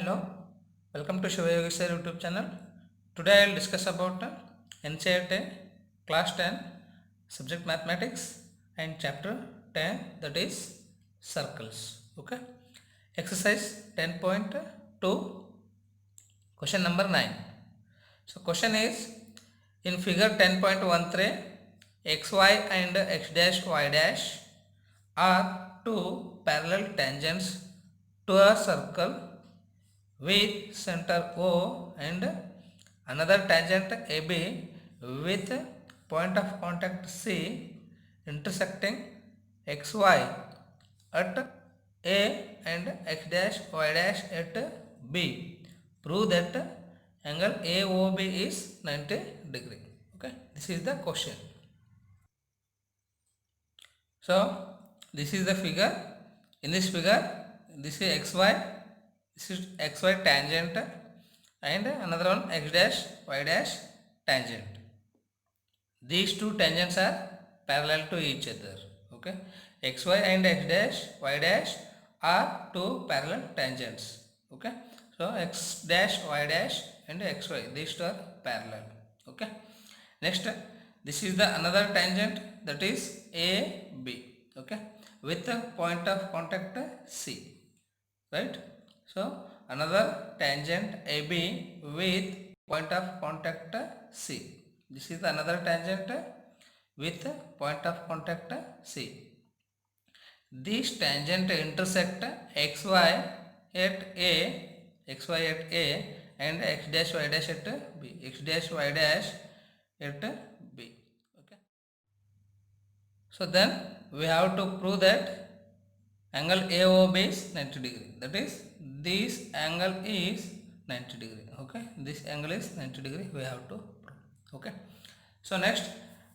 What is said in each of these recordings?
hello. Welcome to Shiva Yogi Sir YouTube channel. Today I will discuss about NCERT class 10 subject mathematics and chapter 10, that is circles. Okay. Exercise 10.2, question number 9. So question is, in figure 10.13, xy and x dash y dash are two parallel tangents to a circle with center O and another tangent AB with point of contact C intersecting xy at A and x dash y dash at B. Prove that angle AOB is 90 degree. Okay, this is the question. So this is the figure. In this figure, this is xy, this is xy tangent, and another one x dash y dash tangent. These two tangents are parallel to each other. Okay, xy and x dash y dash are two parallel tangents. Okay, so x dash y dash and xy, these two are parallel. Okay, next this is the another tangent, that is AB. Okay, with the point of contact C, right? So another tangent AB with point of contact C. This is another tangent with point of contact C. These tangent intersect xy at A and x dash y dash at B. X dash y dash at B. Okay. So then we have to prove that angle AOB is 90 degree. That is, this angle is 90 degree. Okay, this angle is 90 degree. We have to prove. Okay. So next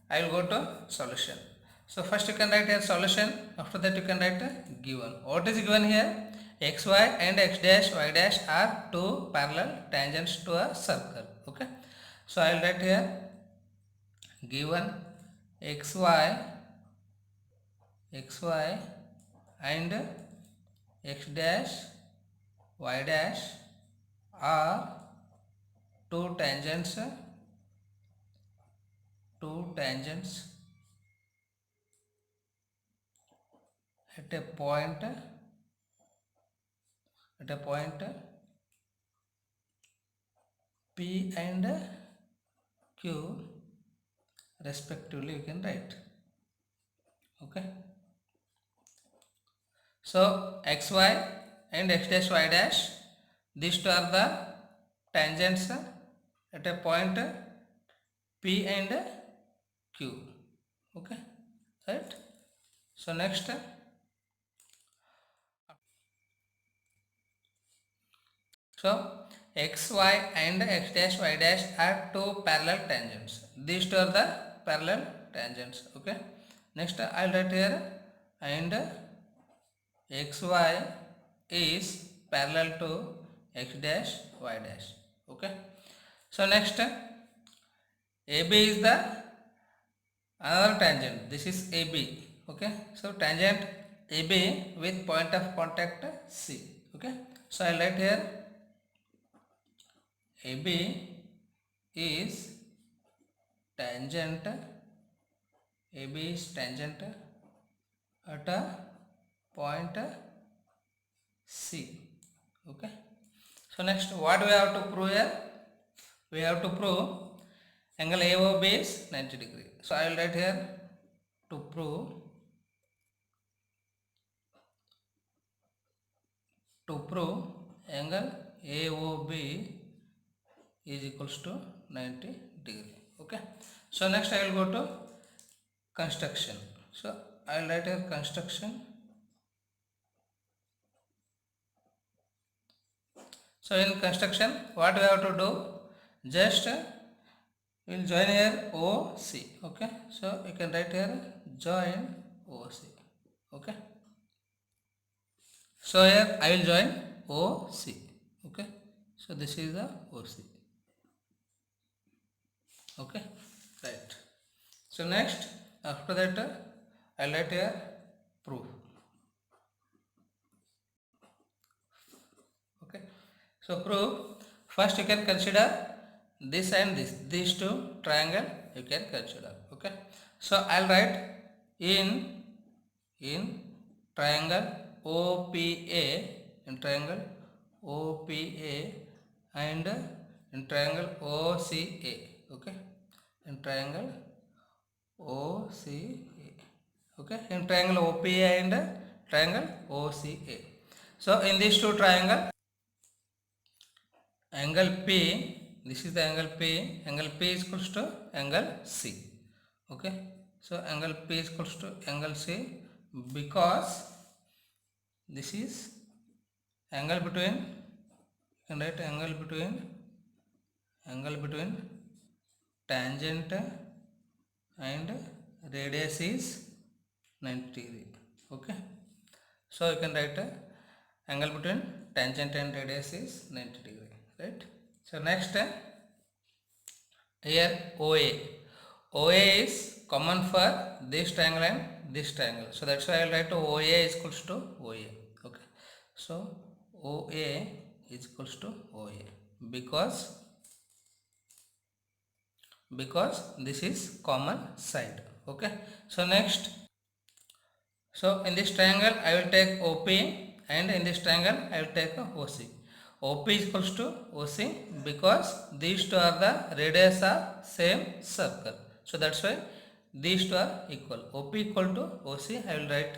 I will go to solution. So first you can write here solution. After that you can write given. What is given here? Xy and x dash y dash are two parallel tangents to a circle. Okay. So I will write here given xy and x dash y dash are two tangents at a point P and Q respectively, you can write. Okay, so xy and x dash y dash, these two are the tangents at a point P and Q. Okay, right? So next, so xy and x dash y dash are two parallel tangents. These two are the parallel tangents. Okay, next I'll write here and xy is parallel to x dash y dash. Okay, so next AB is the another tangent. This is AB. Okay, so tangent AB with point of contact C. Okay, so I'll write here AB is tangent at a point C. Okay, so next what we have to prove here? We have to prove angle AOB is 90 degree. So I will write here to prove angle AOB is equals to 90 degree. Okay, so next I will go to construction. So I will write here construction. So in construction, what we have to do? Just we will join here OC. Okay, so you can write here join OC. Okay, so here I will join OC. Okay, so this is the OC. Okay, right. So next, after that I'll write here proof. Okay, So proof. First you can consider this and this. These two triangle you can consider. Okay. So I'll write in triangle OPA, in triangle OPA, and in triangle OCA. Okay. In triangle OCA. Okay. In triangle OPA and triangle OCA. So in these two triangle, angle P, this is the angle P is equals to angle C. Okay. So angle P is equals to angle C because this is angle between, you can write angle between tangent and radius is 90 degree. Okay. So you can write angle between tangent and radius is 90 degree. Right. So next here OA is common for this triangle and this triangle. So that's why I will write OA is equals to OA. Okay. So OA is equals to OA because this is common side. Okay. So next, so in this triangle I will take OP and in this triangle I will take OC. OP is equals to OC because these two are the radius of same circle. So that's why these two are equal. OP equal to OC I will write.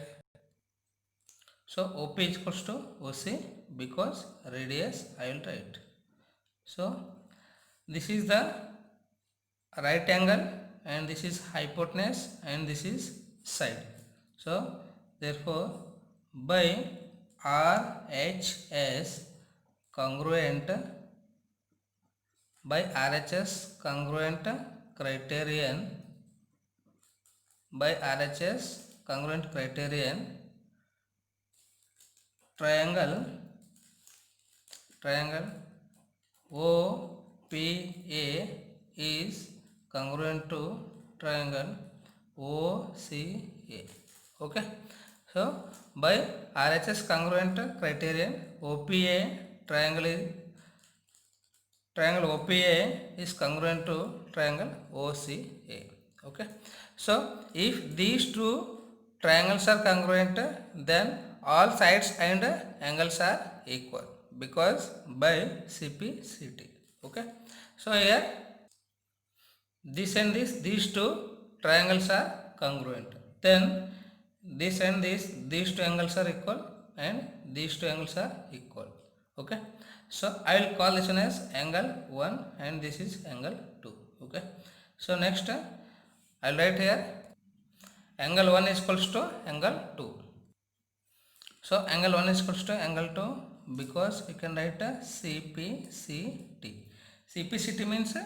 So OP is equals to OC because radius I will write. So this is the right angle and this is hypotenuse and this is side. So therefore by RHS congruent criterion, by RHS congruent criterion, triangle OPA is congruent to triangle OCA. Okay. So by RHS congruent criterion, triangle OPA is congruent to triangle OCA. Okay. So if these two triangles are congruent, then all sides and angles are equal because by CP/CT. Okay. So here this and this, these two triangles are congruent. Then this and these two angles are equal and these two angles are equal. Okay. So I will call this one as angle 1 and this is angle 2. Okay. So next I will write here angle 1 is equals to angle 2. So angle 1 is equals to angle 2 because you can write CPCT. CPCT means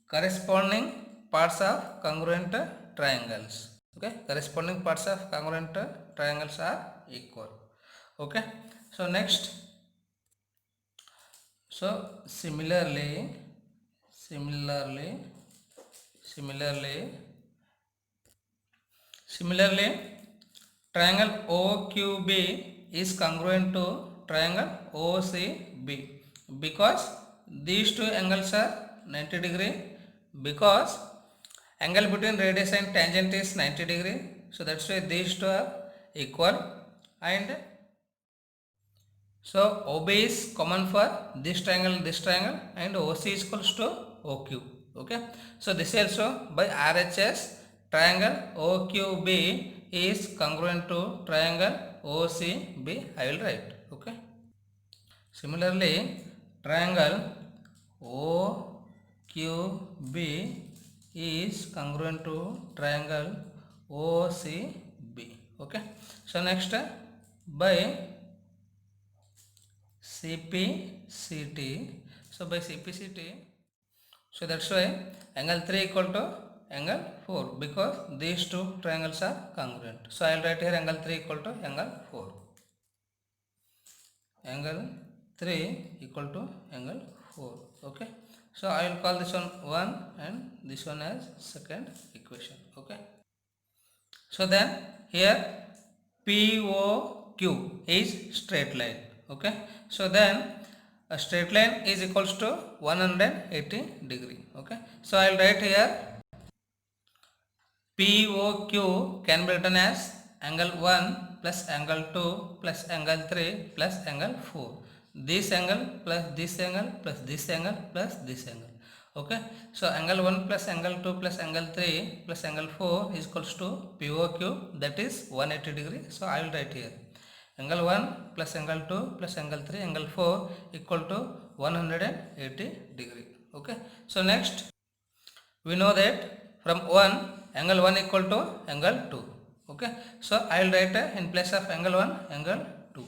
corresponding parts of congruent triangles. Okay, corresponding parts of congruent triangles are equal. Okay. So next, so similarly triangle OQB is congruent to triangle OCB because these two angles are 90 degree, because angle between radius and tangent is 90 degree. So that's why these two are equal, and so OB is common for this triangle, and OC is equals to OQ. Okay. So this also by RHS triangle OQB is congruent to triangle OCB I will write. Okay. Similarly, triangle OQB is congruent to triangle OCB. Okay. So next by CPCT. So by CPCT, so that's why angle 3 equal to angle 4 because these two triangles are congruent. So I will write here angle 3 equal to angle 4. Angle 3 equal to angle 4. Okay. So I will call this one 1 and this one as second equation. Okay. So then here POQ is straight line. Okay. So then a straight line is equals to 180 degree. Okay, so I will write here POQ can be written as angle 1 plus angle 2 plus angle 3 plus angle 4. This angle plus this angle plus this angle plus this angle. Okay, so angle 1 plus angle 2 plus angle 3 plus angle 4 is equals to POQ, that is 180 degree. So I will write here angle 1 plus angle 2 plus angle 3 angle 4 equal to 180 degree. Okay, so next we know that from 1 angle 1 equal to angle 2. Okay, so I will write in place of angle 1 angle 2.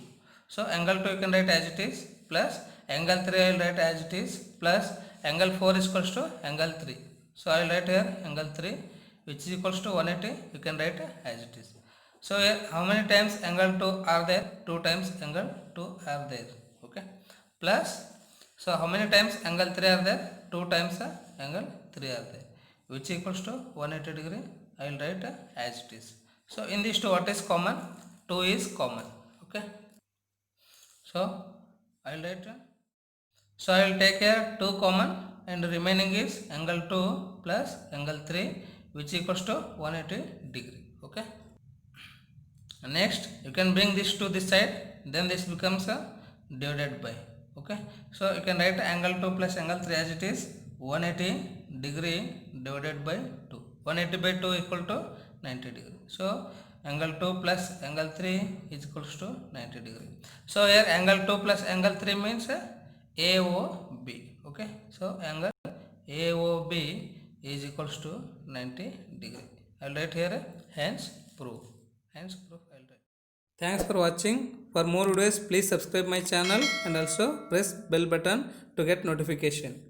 So angle 2 you can write as it is, plus angle 3 I will write as it is, plus angle 4 is equals to angle 3. So I will write here angle 3 which is equals to 180, you can write as it is. So here how many times angle 2 are there? 2 times angle 2 are there. Okay, plus so how many times angle 3 are there? 2 times angle 3 are there, which equals to 180 degree. I will write as it is. So in these two what is common? 2 is common. Okay, so I will write so I will take here 2 common and remaining is angle 2 plus angle 3 which equals to 180 degree. Okay, next you can bring this to this side, then this becomes divided by. Okay, so you can write angle 2 plus angle 3 as it is 180 degree divided by 2. 180 by 2 equal to 90 degree. So angle 2 plus angle 3 is equals to 90 degree. So here angle 2 plus angle 3 means AOB. Okay, so angle AOB is equals to 90 degree. I will write here hence proof. Hence proof I will write. Thanks for watching. For more videos please subscribe my channel and also press bell button to get notification.